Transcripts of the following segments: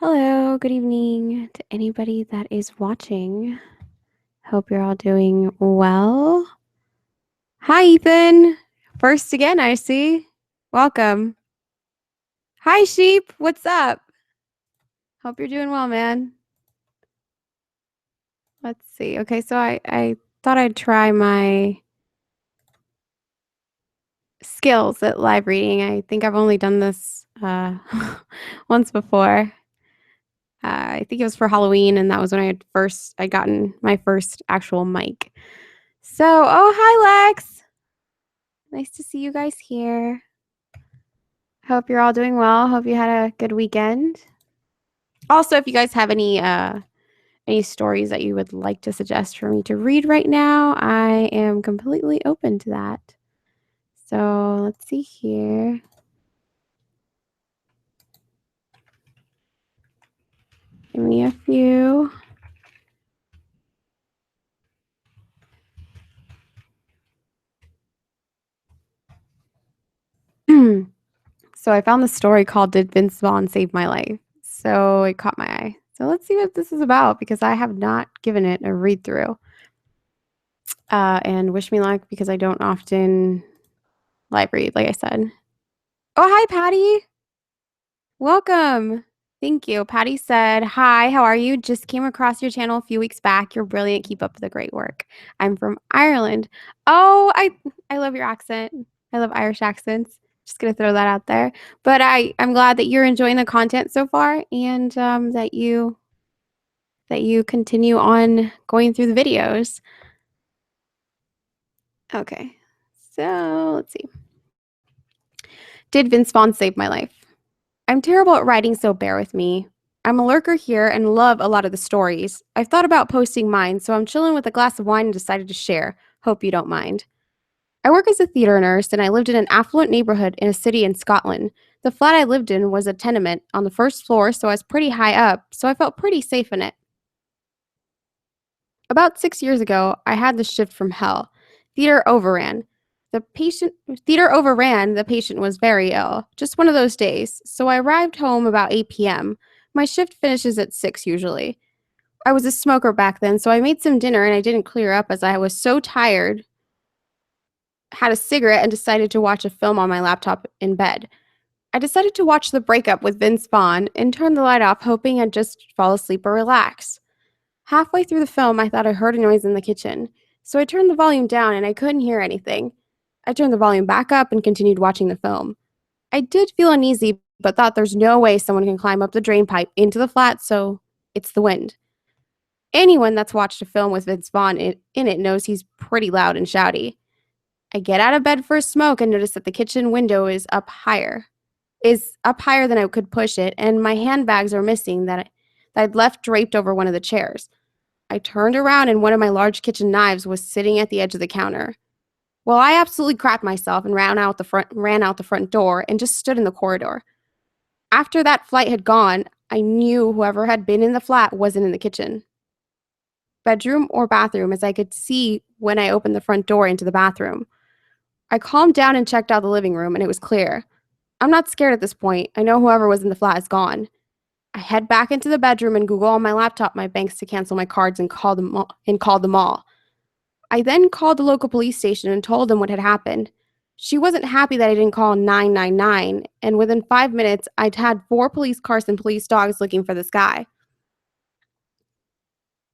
Hello, good evening to anybody that is watching. Hope you're all doing well. Hi, Ethan. First again, I see. Welcome. Hi, Sheep. What's up? Hope you're doing well, man. Let's see. Okay, so I thought I'd try my skills at live reading. I think I've only done this once before. I think it was for Halloween, and that was when I'd gotten my first actual mic. So, oh, hi, Lex. Nice to see you guys here. Hope you're all doing well. Hope you had a good weekend. Also, if you guys have any stories that you would like to suggest for me to read right now, I am completely open to that. So let's see here. Give me a few. So I found the story called Did Vince Vaughn Save My Life? So it caught my eye. So let's see what this is about because I have not given it a read through. And wish me luck because I don't often live read, like I said. Oh, hi, Patty. Welcome. Thank you. Patty said, "Hi, how are you? Just came across your channel a few weeks back. You're brilliant. Keep up the great work. I'm from Ireland." Oh, I love your accent. I love Irish accents. Just gonna throw that out there. But I'm glad that you're enjoying the content so far and that you continue on going through the videos. Okay. So, let's see. Did Vince Vaughn save my life? I'm terrible at writing, so bear with me. I'm a lurker here and love a lot of the stories. I've thought about posting mine, so I'm chilling with a glass of wine and decided to share. Hope you don't mind. I work as a theater nurse and I lived in an affluent neighborhood in a city in Scotland. The flat I lived in was a tenement on the first floor, so I was pretty high up, so I felt pretty safe in it. About 6 years ago, I had the shift from hell. Theater overran. Theater overran, the patient was very ill. Just one of those days. So I arrived home about 8 p.m. My shift finishes at 6 usually. I was a smoker back then, so I made some dinner and I didn't clear up as I was so tired. Had a cigarette and decided to watch a film on my laptop in bed. I decided to watch The Breakup with Vince Vaughn and turned the light off, hoping I'd just fall asleep or relax. Halfway through the film, I thought I heard a noise in the kitchen, so I turned the volume down and I couldn't hear anything. I turned the volume back up and continued watching the film. I did feel uneasy, but thought there's no way someone can climb up the drain pipe into the flat, so it's the wind. Anyone that's watched a film with Vince Vaughn in it knows he's pretty loud and shouty. I get out of bed for a smoke and notice that the kitchen window is up higher than I could push it, and my handbags are missing that I'd left draped over one of the chairs. I turned around and one of my large kitchen knives was sitting at the edge of the counter. Well, I absolutely crapped myself and ran out the front door and just stood in the corridor. After that flight had gone, I knew whoever had been in the flat wasn't in the kitchen, bedroom, or bathroom, as I could see when I opened the front door into the bathroom. I calmed down and checked out the living room, and it was clear. I'm not scared at this point. I know whoever was in the flat is gone. I head back into the bedroom and Google on my laptop my banks to cancel my cards and called them all. I then called the local police station and told them what had happened. She wasn't happy that I didn't call 999, and within 5 minutes, I'd had 4 police cars and police dogs looking for this guy.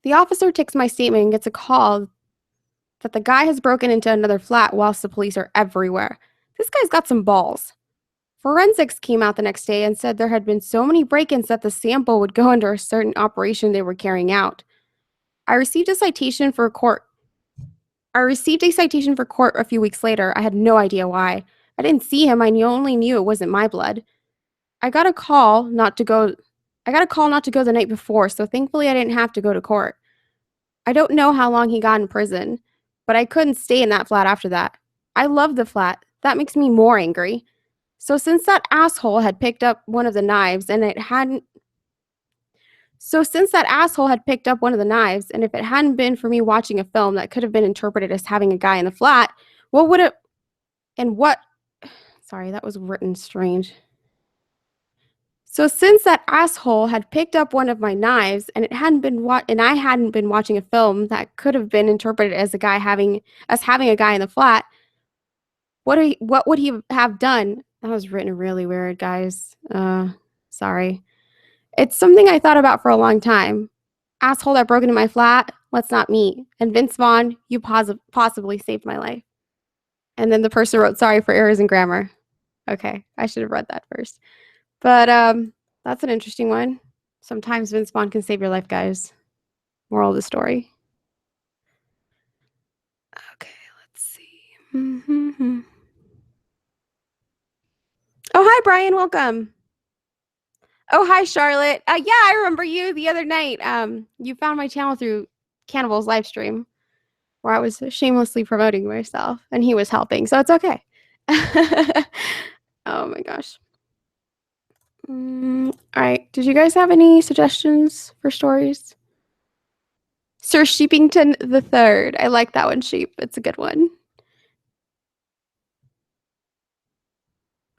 The officer takes my statement and gets a call that the guy has broken into another flat whilst the police are everywhere. This guy's got some balls. Forensics came out the next day and said there had been so many break ins that the sample would go under a certain operation they were carrying out. I received a citation for court. A few weeks later. I had no idea why. I didn't see him. I only knew it wasn't my blood. I got a call not to go. I got a call not to go the night before, so thankfully I didn't have to go to court. I don't know how long he got in prison, but I couldn't stay in that flat after that. I love the flat. That makes me more angry. So since that asshole had picked up one of the knives and it hadn't So since that asshole had picked up one of the knives, and if it hadn't been for me watching a film that could have been interpreted as having a guy in the flat, what would it and what sorry, that was written strange. So since that asshole had picked up one of my knives and it hadn't been and I hadn't been watching a film that could have been interpreted as having a guy in the flat, what would he have done? That was written really weird, guys. Sorry. It's something I thought about for a long time. Asshole that broke into my flat, let's not meet. And Vince Vaughn, you possibly saved my life. And then the person wrote, sorry for errors in grammar. Okay, I should have read that first. But that's an interesting one. Sometimes Vince Vaughn can save your life, guys. Moral of the story. Okay, let's see. Mm-hmm. Oh, hi, Brian. Welcome. Oh, hi, Charlotte. Yeah, I remember you the other night. You found my channel through Cannibal's live stream where I was shamelessly promoting myself and he was helping, so it's okay. Oh my gosh. All right. Did you guys have any suggestions for stories? Sir Sheepington the Third. I like that one, Sheep. It's a good one.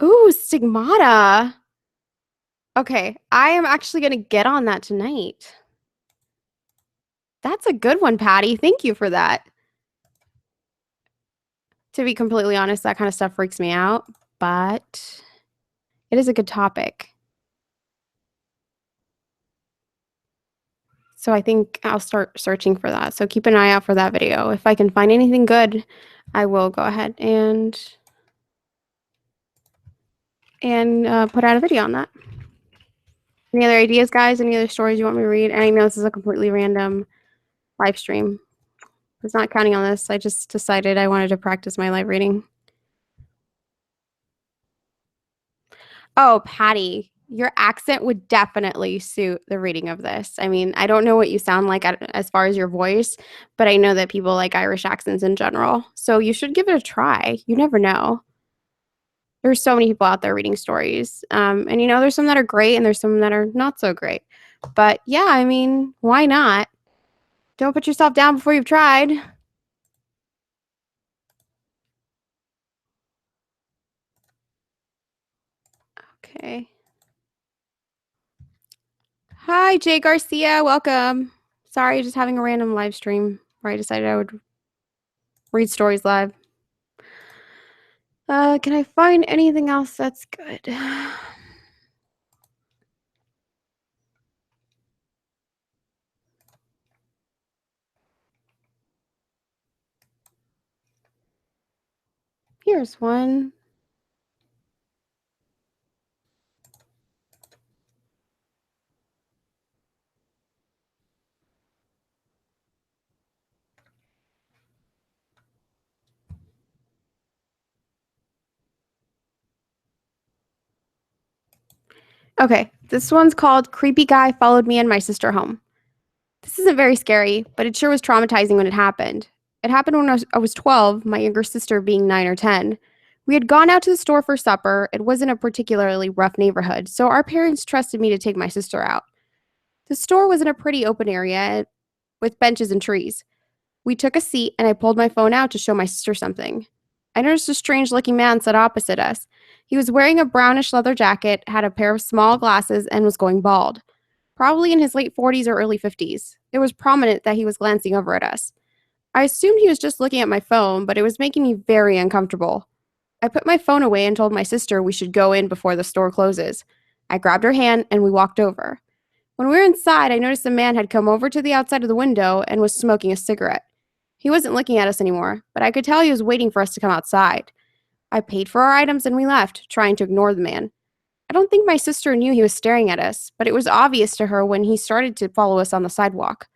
Ooh, Stigmata. Okay, I am actually going to get on that tonight. That's a good one, Patty. Thank you for that. To be completely honest, that kind of stuff freaks me out, but it is a good topic. So I think I'll start searching for that. So keep an eye out for that video. If I can find anything good, I will go ahead and put out a video on that. Any other ideas, guys? Any other stories you want me to read? And I know this is a completely random live stream. I was not counting on this. I just decided I wanted to practice my live reading. Oh, Patty, your accent would definitely suit the reading of this. I mean, I don't know what you sound like as far as your voice, but I know that people like Irish accents in general. So you should give it a try. You never know. There's so many people out there reading stories. And there's some that are great and there's some that are not so great. But yeah, I mean, why not? Don't put yourself down before you've tried. Okay. Hi, Jay Garcia. Welcome. Sorry, just having a random live stream where I decided I would read stories live. Can I find anything else that's good? Here's one. Okay, this one's called Creepy Guy Followed Me and My Sister Home. This isn't very scary, but it sure was traumatizing when it happened. It happened when I was 12, my younger sister being 9 or 10. We had gone out to the store for supper. It wasn't a particularly rough neighborhood, so our parents trusted me to take my sister out. The store was in a pretty open area with benches and trees. We took a seat and I pulled my phone out to show my sister something. I noticed a strange looking man sat opposite us. He was wearing a brownish leather jacket, had a pair of small glasses, and was going bald. Probably in his late 40s or early 50s. It was prominent that he was glancing over at us. I assumed he was just looking at my phone, but it was making me very uncomfortable. I put my phone away and told my sister we should go in before the store closes. I grabbed her hand and we walked over. When we were inside, I noticed a man had come over to the outside of the window and was smoking a cigarette. He wasn't looking at us anymore, but I could tell he was waiting for us to come outside. I paid for our items and we left, trying to ignore the man. I don't think my sister knew he was staring at us, but it was obvious to her when he started to follow us on the sidewalk.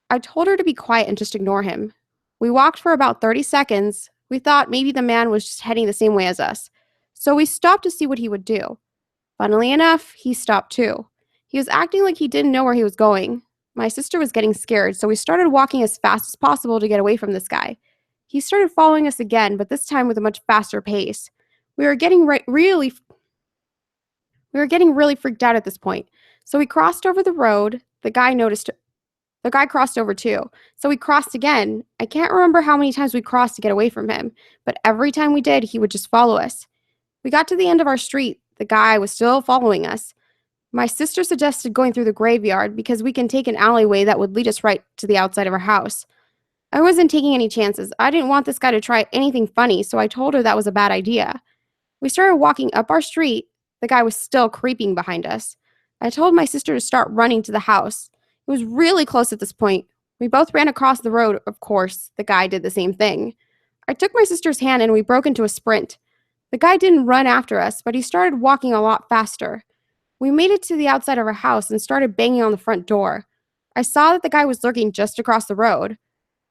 I told her to be quiet and just ignore him. We walked for about 30 seconds. We thought maybe the man was just heading the same way as us. So we stopped to see what he would do. Funnily enough, he stopped too. He was acting like he didn't know where he was going. My sister was getting scared, so we started walking as fast as possible to get away from this guy. He started following us again, but this time with a much faster pace. We were getting really freaked out at this point. So we crossed over the road. The guy crossed over too. So we crossed again. I can't remember how many times we crossed to get away from him, but every time we did, he would just follow us. We got to the end of our street. The guy was still following us. My sister suggested going through the graveyard because we can take an alleyway that would lead us right to the outside of our house. I wasn't taking any chances. I didn't want this guy to try anything funny, so I told her that was a bad idea. We started walking up our street. The guy was still creeping behind us. I told my sister to start running to the house. It was really close at this point. We both ran across the road, of course. The guy did the same thing. I took my sister's hand and we broke into a sprint. The guy didn't run after us, but he started walking a lot faster. We made it to the outside of our house and started banging on the front door. I saw that the guy was lurking just across the road.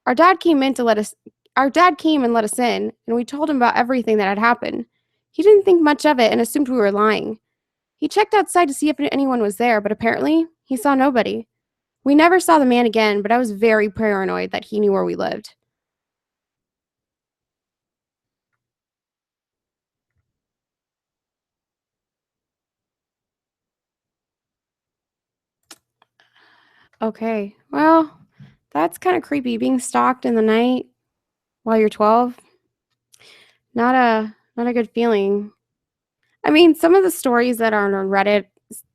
Our dad came in to let us Our dad came and let us in, and we told him about everything that had happened. He didn't think much of it and assumed we were lying. He checked outside to see if anyone was there, but apparently he saw nobody. We never saw the man again, but I was very paranoid that he knew where we lived. Okay, well, that's kind of creepy. Being stalked in the night while you're 12, not a good feeling. I mean, some of the stories that are on Reddit,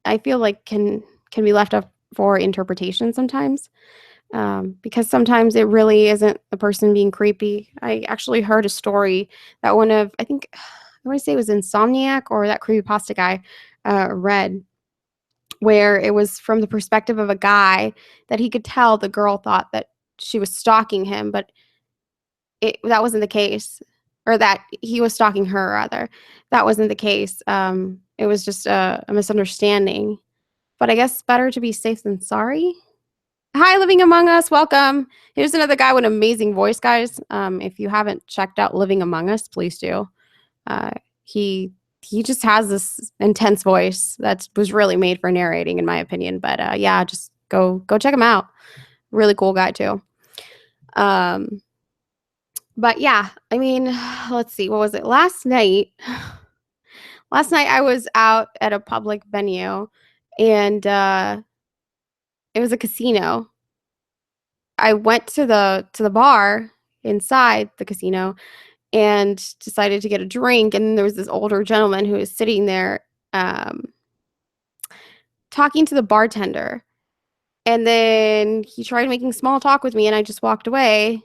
I feel like can be left up for interpretation sometimes, because sometimes it really isn't the person being creepy. I actually heard a story that I think, I want to say it was Insomniac or that creepypasta guy read, where it was from the perspective of a guy that he could tell the girl thought that she was stalking him, but that wasn't the case, or that he was stalking her rather. That wasn't the case. It was just a misunderstanding. But I guess better to be safe than sorry. Hi, Living Among Us. Welcome. Here's another guy with an amazing voice, guys. If you haven't checked out Living Among Us, please do. Uh, he just has this intense voice that was really made for narrating, in my opinion. But yeah, just go check him out. Really cool guy too. But yeah, I mean, let's see. What was it? Last night I was out at a public venue, and it was a casino. I went to the bar inside the casino and decided to get a drink, and there was this older gentleman who was sitting there, talking to the bartender. And then he tried making small talk with me, and I just walked away,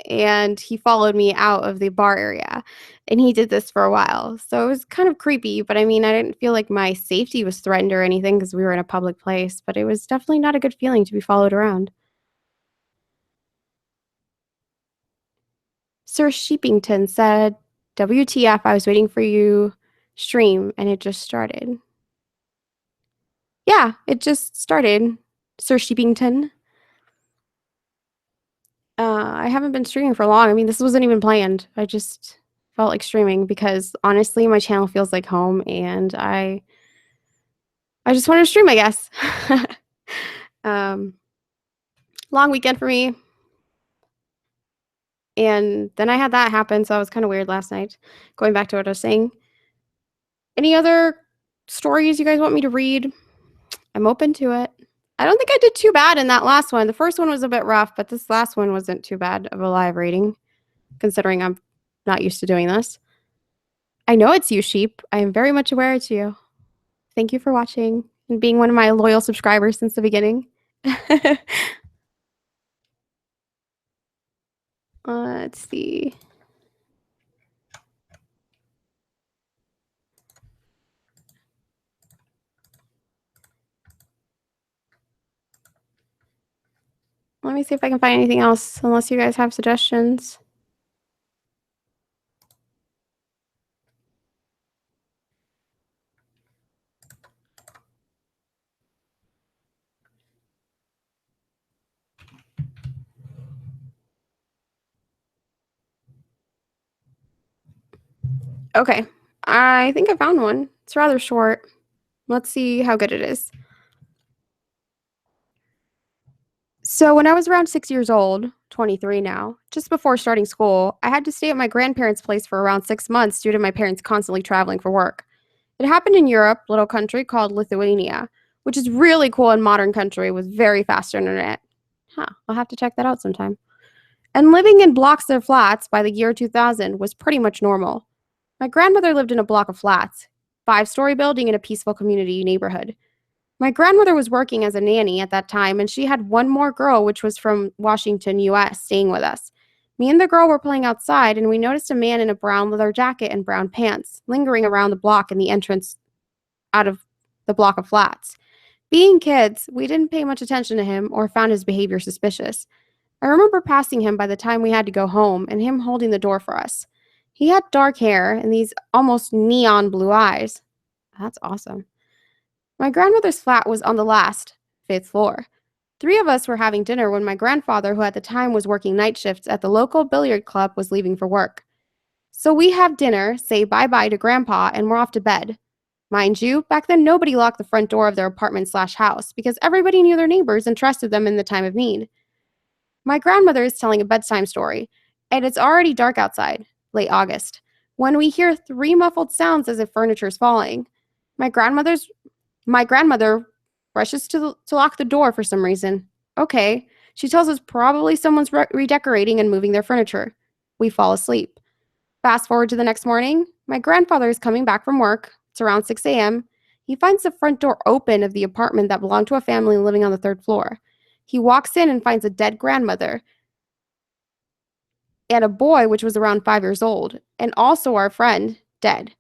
and he followed me out of the bar area, and he did this for a while. So it was kind of creepy, but I mean, I didn't feel like my safety was threatened or anything because we were in a public place, but it was definitely not a good feeling to be followed around. Sir Sheepington said, WTF, I was waiting for you stream and it just started. Yeah, it just started, Sir Sheepington. I haven't been streaming for long. I mean, this wasn't even planned. I just felt like streaming because honestly, my channel feels like home, and I just wanted to stream, I guess. Long weekend for me. And then I had that happen, so that was kind of weird last night. Going back to what I was saying. Any other stories you guys want me to read? I'm open to it. I don't think I did too bad in that last one. The first one was a bit rough, but this last one wasn't too bad of a live reading, considering I'm not used to doing this. I know it's you, Sheep. I am very much aware it's you. Thank you for watching and being one of my loyal subscribers since the beginning. Let's see. Let me see if I can find anything else, unless you guys have suggestions. Okay, I think I found one. It's rather short. Let's see how good it is. So when I was around 6 years old, 23 now, just before starting school, I had to stay at my grandparents' place for around 6 months due to my parents constantly traveling for work. It happened in Europe, little country called Lithuania, which is really cool and modern country with very fast internet. Huh, I'll have to check that out sometime. And living in blocks of flats by the year 2000 was pretty much normal. My grandmother lived in a block of flats, 5-story building in a peaceful community neighborhood. My grandmother was working as a nanny at that time, and she had one more girl, which was from Washington, US, staying with us. Me and the girl were playing outside, and we noticed a man in a brown leather jacket and brown pants lingering around the block in the entrance out of the block of flats. Being kids, we didn't pay much attention to him or found his behavior suspicious. I remember passing him by the time we had to go home and him holding the door for us. He had dark hair and these almost neon blue eyes. That's awesome. My grandmother's flat was on the last, 5th floor. 3 of us were having dinner when my grandfather, who at the time was working night shifts at the local billiard club, was leaving for work. So we have dinner, say bye-bye to Grandpa, and we're off to bed. Mind you, back then nobody locked the front door of their apartment/house because everybody knew their neighbors and trusted them in the time of need. My grandmother is telling a bedtime story, and it's already dark outside, late August, when we hear 3 muffled sounds as if furniture is falling. My grandmother rushes to lock the door for some reason. Okay, she tells us probably someone's redecorating and moving their furniture. We fall asleep. Fast forward to the next morning, my grandfather is coming back from work. It's around 6 a.m. He finds the front door open of the apartment that belonged to a family living on the 3rd floor. He walks in and finds a dead grandmother and a boy, which was around 5 years old, and also our friend, dead,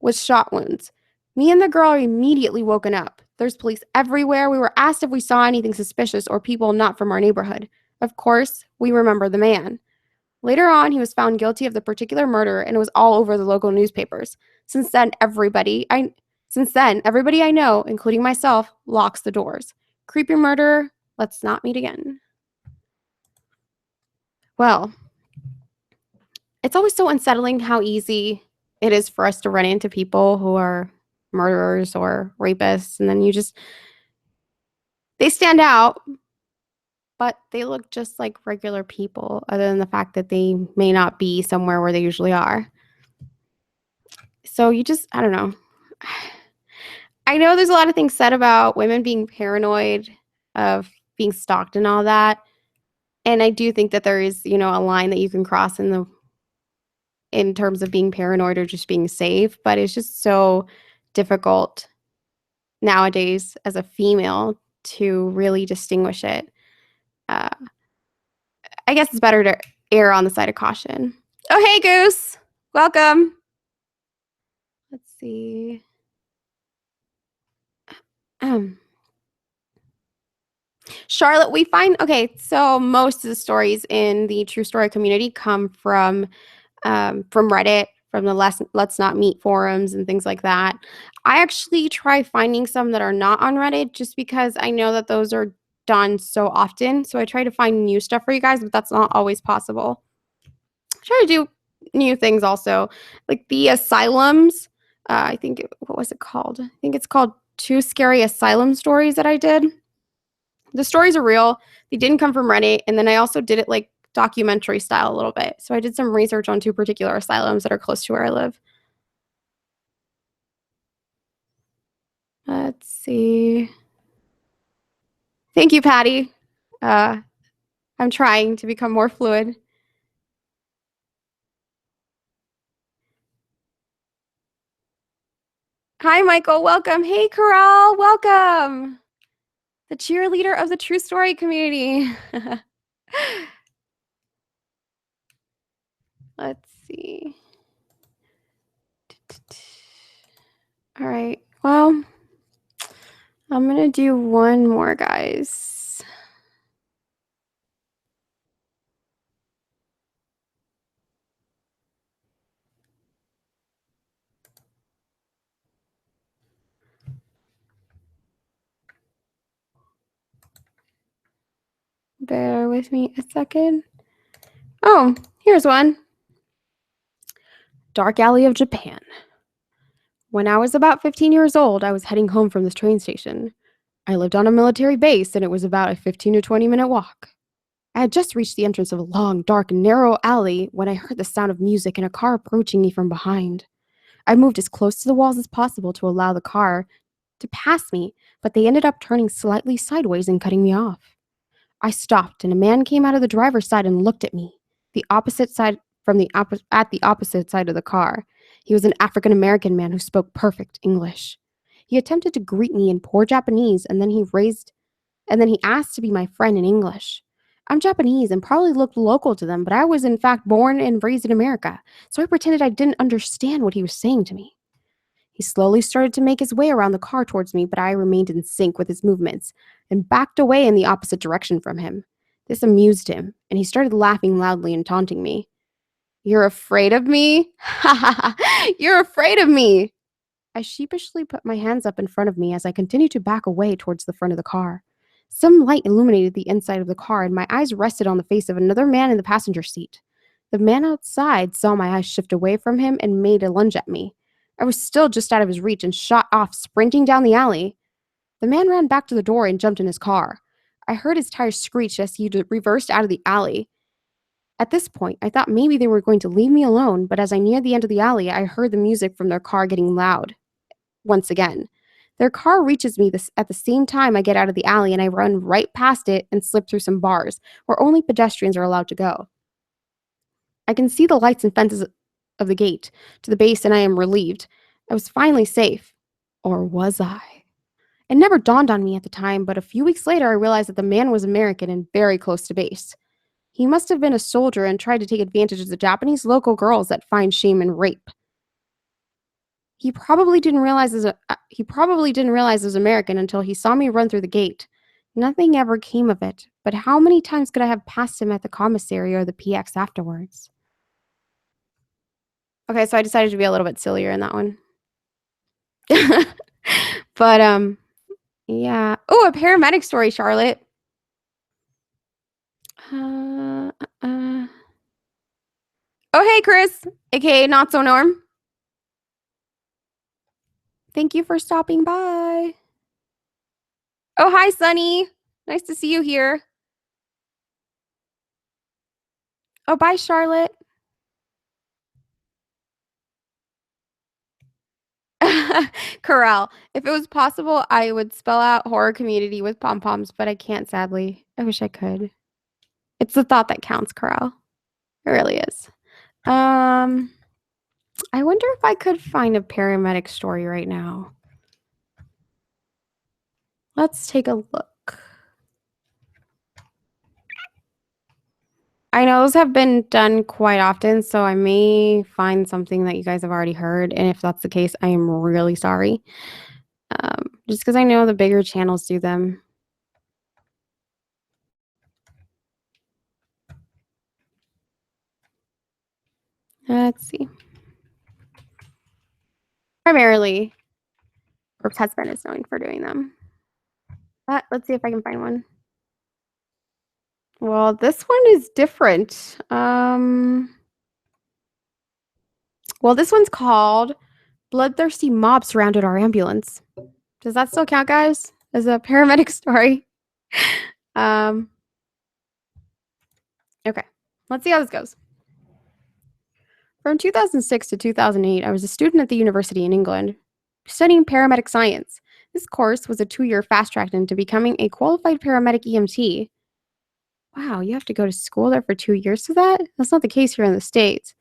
with shot wounds. Me and the girl are immediately woken up. There's police everywhere. We were asked if we saw anything suspicious or people not from our neighborhood. Of course, we remember the man. Later on, he was found guilty of the particular murder and it was all over the local newspapers. Since then, everybody I know, including myself, locks the doors. Creepy murderer, let's not meet again. Well, it's always so unsettling how easy it is for us to run into people who are murderers or rapists, and then they stand out, but they look just like regular people, other than the fact that they may not be somewhere where they usually are. So I don't know. I know there's a lot of things said about women being paranoid of being stalked and all that. And I do think that there is, a line that you can cross in terms of being paranoid or just being safe. But it's just so difficult nowadays as a female to really distinguish it. I guess it's better to err on the side of caution. Oh, hey, Goose. Welcome. Let's see. Charlotte, so most of the stories in the true story community come from Reddit, from the Let's Not Meet forums and things like that. I actually try finding some that are not on Reddit just because I know that those are done so often. So I try to find new stuff for you guys, but that's not always possible. I try to do new things also, like the asylums. What was it called? I think it's called Two Scary Asylum Stories that I did. The stories are real. They didn't come from Reddit. And then I also did it like documentary style a little bit. So I did some research on 2 particular asylums that are close to where I live. Let's see. Thank you, Patty. I'm trying to become more fluid. Hi, Michael. Welcome. Hey, Corral. Welcome. The cheerleader of the true story community. Let's see. All right. Well, I'm going to do one more, guys. Bear with me a second. Oh, here's one. Dark Alley of Japan. When I was about 15 years old, I was heading home from the train station. I lived on a military base, and it was about a 15 to 20-minute walk. I had just reached the entrance of a long, dark, narrow alley when I heard the sound of music and a car approaching me from behind. I moved as close to the walls as possible to allow the car to pass me, but they ended up turning slightly sideways and cutting me off. I stopped, and a man came out of the driver's side and looked at me, at the opposite side of the car. He was an African American man who spoke perfect English. He attempted to greet me in poor Japanese, and then he asked to be my friend in English. I'm Japanese and probably looked local to them, but I was in fact born and raised in America, so I pretended I didn't understand what he was saying to me. He slowly started to make his way around the car towards me, but I remained in sync with his movements and backed away in the opposite direction from him. This amused him, and he started laughing loudly and taunting me. You're afraid of me? Ha ha ha! You're afraid of me! I sheepishly put my hands up in front of me as I continued to back away towards the front of the car. Some light illuminated the inside of the car, and my eyes rested on the face of another man in the passenger seat. The man outside saw my eyes shift away from him and made a lunge at me. I was still just out of his reach and shot off, sprinting down the alley. The man ran back to the door and jumped in his car. I heard his tires screech as he reversed out of the alley. At this point, I thought maybe they were going to leave me alone, but as I neared the end of the alley, I heard the music from their car getting loud. Once again, their car reaches me at the same time I get out of the alley, and I run right past it and slip through some bars where only pedestrians are allowed to go. I can see the lights and fences of the gate to the base, and I am relieved. I was finally safe. Or was I? It never dawned on me at the time, but a few weeks later I realized that the man was American and very close to base. He must have been a soldier and tried to take advantage of the Japanese local girls that find shame in rape. He probably didn't realize I was American until he saw me run through the gate. Nothing ever came of it, but how many times could I have passed him at the commissary or the PX afterwards? Okay, so I decided to be a little bit sillier in that one. But yeah. Oh, a paramedic story, Charlotte. Oh, hey, Chris, aka Not So Norm. Thank you for stopping by. Oh, hi, Sunny. Nice to see you here. Oh, bye, Charlotte. Corral. If it was possible, I would spell out horror community with pom-poms, but I can't, sadly. I wish I could. It's the thought that counts, Corral. It really is. I wonder if I could find a paramedic story right now. Let's take a look. I know those have been done quite often, so I may find something that you guys have already heard, and if that's the case, I am really sorry. Just because I know the bigger channels do them. Let's see. Primarily, Corpse Husband is known for doing them. But let's see if I can find one. Well, this one is different. Well, this one's called Bloodthirsty Mob Surrounded Our Ambulance. Does that still count, guys, as a paramedic story? Okay, let's see how this goes. From 2006 to 2008, I was a student at the university in England, studying paramedic science. This course was a 2-year fast track into becoming a qualified paramedic EMT. Wow, you have to go to school there for 2 years for that? That's not the case here in the States.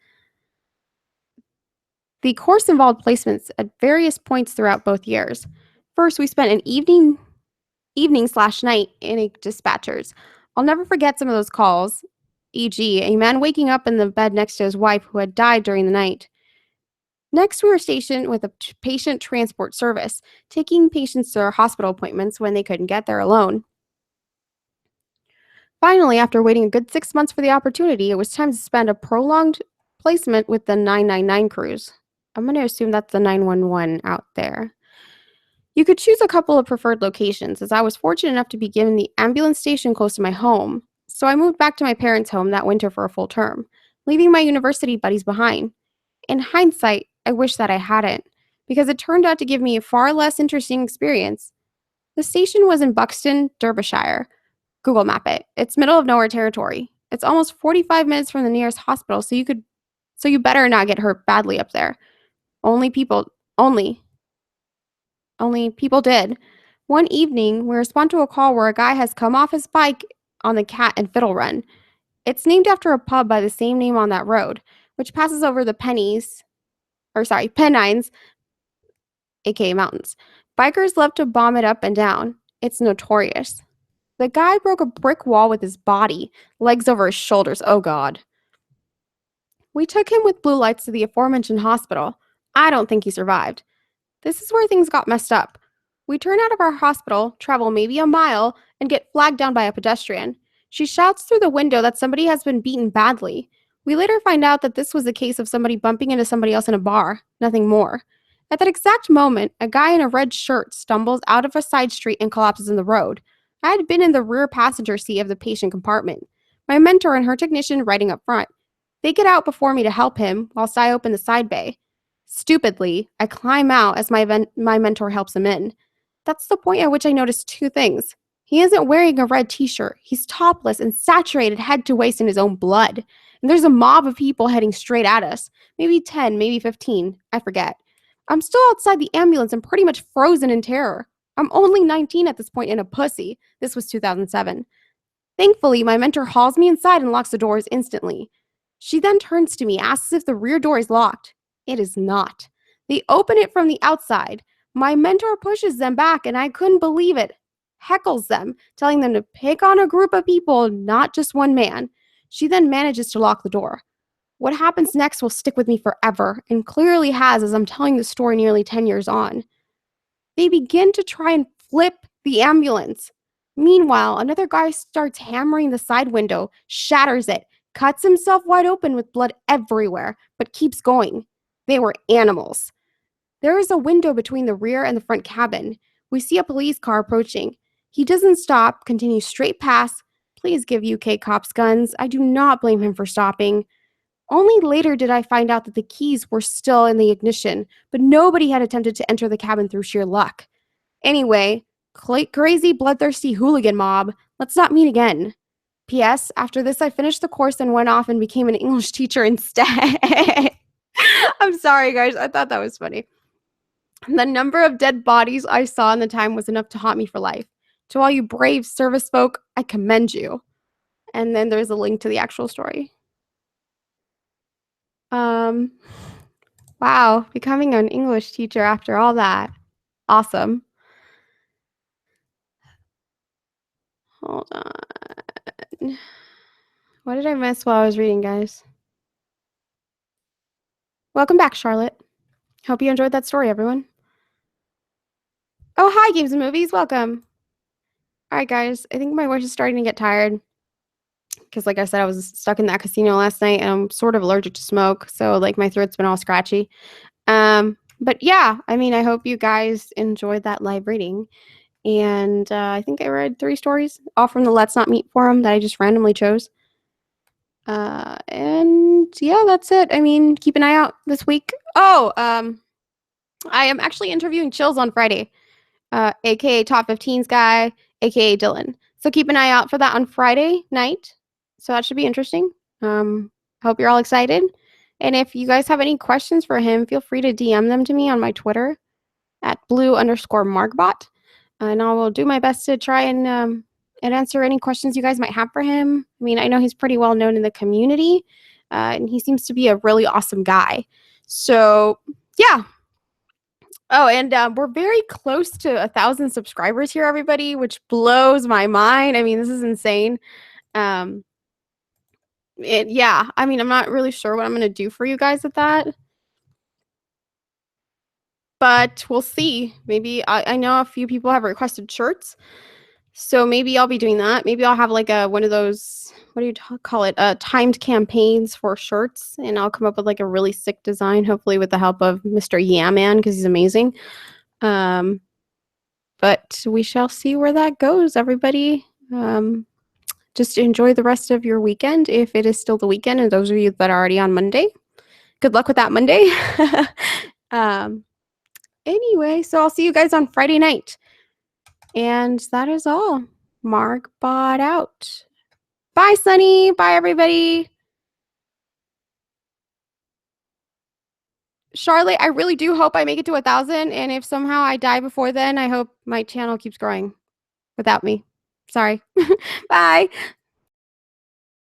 The course involved placements at various points throughout both years. First, we spent an evening/night in a dispatcher's. I'll never forget some of those calls, e.g., a man waking up in the bed next to his wife who had died during the night. Next, we were stationed with a patient transport service, taking patients to their hospital appointments when they couldn't get there alone. Finally, after waiting a good 6 months for the opportunity, it was time to spend a prolonged placement with the 999 crews. I'm going to assume that's the 911 out there. You could choose a couple of preferred locations, as I was fortunate enough to be given the ambulance station close to my home, so I moved back to my parents' home that winter for a full term, leaving my university buddies behind. In hindsight, I wish that I hadn't, because it turned out to give me a far less interesting experience. The station was in Buxton, Derbyshire. Google map it. It's middle of nowhere territory. It's almost 45 minutes from the nearest hospital, so you better not get hurt badly up there. Only people did. One evening, we respond to a call where a guy has come off his bike on the Cat and Fiddle Run. It's named after a pub by the same name on that road, which passes over the pennies Pennines, aka mountains. Bikers love to bomb it up and down. It's notorious. The guy broke a brick wall with his body, legs over his shoulders. Oh, God. We took him with blue lights to the aforementioned hospital. I don't think he survived. This is where things got messed up. We turn out of our hospital, travel maybe a mile, and get flagged down by a pedestrian. She shouts through the window that somebody has been beaten badly. We later find out that this was a case of somebody bumping into somebody else in a bar, nothing more. At that exact moment, a guy in a red shirt stumbles out of a side street and collapses in the road. I had been in the rear passenger seat of the patient compartment. My mentor and her technician riding up front. They get out before me to help him, whilst I open the side bay. Stupidly, I climb out as my mentor helps him in. That's the point at which I notice two things. He isn't wearing a red t-shirt. He's topless and saturated head to waist in his own blood. And there's a mob of people heading straight at us. Maybe 10, maybe 15. I forget. I'm still outside the ambulance and pretty much frozen in terror. I'm only 19 at this point and a pussy. This was 2007. Thankfully, my mentor hauls me inside and locks the doors instantly. She then turns to me, asks if the rear door is locked. It is not. They open it from the outside. My mentor pushes them back, and I couldn't believe it. Heckles them, telling them to pick on a group of people, not just one man. She then manages to lock the door. What happens next will stick with me forever, and clearly has as I'm telling the story nearly 10 years on. They begin to try and flip the ambulance. Meanwhile, another guy starts hammering the side window, shatters it, cuts himself wide open with blood everywhere, but keeps going. They were animals. There is a window between the rear and the front cabin. We see a police car approaching. He doesn't stop, continues straight past. Please give UK cops guns. I do not blame him for stopping. Only later did I find out that the keys were still in the ignition, but nobody had attempted to enter the cabin through sheer luck. Anyway, crazy, bloodthirsty hooligan mob. Let's not meet again. P.S. After this, I finished the course and went off and became an English teacher instead. I'm sorry, guys. I thought that was funny. The number of dead bodies I saw in the time was enough to haunt me for life. To all you brave service folk, I commend you. And then there's a link to the actual story. Wow, becoming an English teacher after all that. Awesome. Hold on. What did I miss while I was reading, guys? Welcome back, Charlotte. Hope you enjoyed that story, everyone. Oh, hi, Games and Movies. Welcome. All right, guys. I think my voice is starting to get tired because, like I said, I was stuck in that casino last night, and I'm sort of allergic to smoke, so like my throat's been all scratchy. But yeah, I mean, I hope you guys enjoyed that live reading. And I think I read 3 stories, all from the Let's Not Meet forum that I just randomly chose. And yeah, that's it. I mean, keep an eye out this week. Oh, I am actually interviewing Chills on Friday, aka Top 15s guy, aka Dylan. So keep an eye out for that on Friday night. So that should be interesting. Hope you're all excited. And if you guys have any questions for him, feel free to DM them to me on my Twitter at blue_markbot. And I will do my best to try and answer any questions you guys might have for him. I mean, I know he's pretty well known in the community, and he seems to be a really awesome guy. So, yeah. Oh, and we're very close to 1,000 subscribers here, everybody, which blows my mind. I mean, this is insane. Yeah, I mean, I'm not really sure what I'm going to do for you guys with that. But we'll see. Maybe I know a few people have requested shirts. So maybe I'll be doing that. Maybe I'll have like one of those, what do you call it? Timed campaigns for shirts. And I'll come up with like a really sick design, hopefully with the help of Mr. Man, because he's amazing. But we shall see where that goes, everybody. Just enjoy the rest of your weekend if it is still the weekend. And those of you that are already on Monday, good luck with that Monday. Anyway, so I'll see you guys on Friday night. And that is all. Markbot out. Bye, Sunny. Bye, everybody. Charlotte, I really do hope I make it to 1,000. And if somehow I die before then, I hope my channel keeps growing without me. Sorry. Bye.